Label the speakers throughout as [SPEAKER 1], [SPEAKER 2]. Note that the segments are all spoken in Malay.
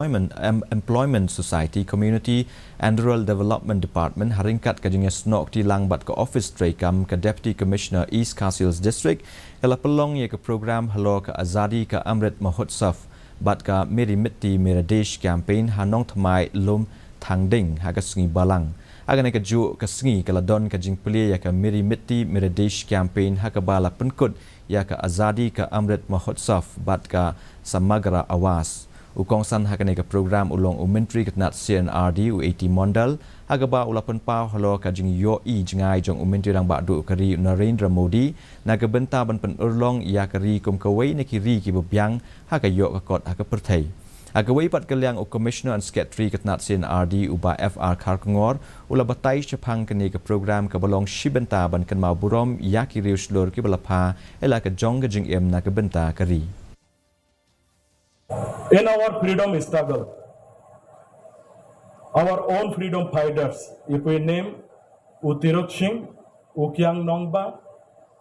[SPEAKER 1] Employment Society Community and Rural Development Department haringkat kajingnya snok di langbat ke Office Trekam ke Deputy Commissioner East KHASI District ialah pelong ia ke program Halo ke Azadi ke Amrit Mahotsav bat ke Meri Mera Desh campaign hanong thamai lum thangding ha ke sungi balang agan ke ju ke sungi ke ladon ke jing pelia ya ke Meri Mera Desh campaign ha ke bala penkut ya ke Azadi ke Amrit Mahotsav bat ke samagra awas Ukongsan hakane ke program ulong Menteri Ketnat CNRD U80 Mondal agaba ulapan pau halo kajing yo i jengai jong Menteri rang bakdu kari Narendra Modi naga benta ban pen urlong ya kari kum kawai ne kiri ki bebyang haka yo ka kot haka perthai agawai pat kaliang u Commissioner and Secretary Ketnat CNRD uba FR Kharkongor ula batai chapang kene ke program ke balong shibenta ban Kynmaw Burom ya ki Riew Shlur ki balapha ela ke jong gajing em naga benta kari.
[SPEAKER 2] In our freedom struggle, our own freedom fighters, if we name Utirok Singh, Ukyang Nongba,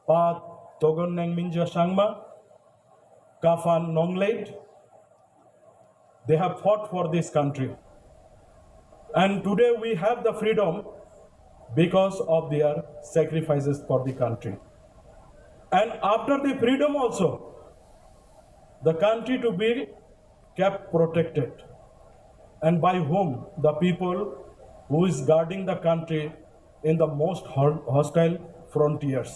[SPEAKER 2] Pa Togon Neng Minja Sangma, Kafan Nongleit, they have fought for this country. And today we have the freedom because of their sacrifices for the country. And after the freedom also, the country to be kept protected, and by whom? The people who is guarding the country in the most hostile frontiers.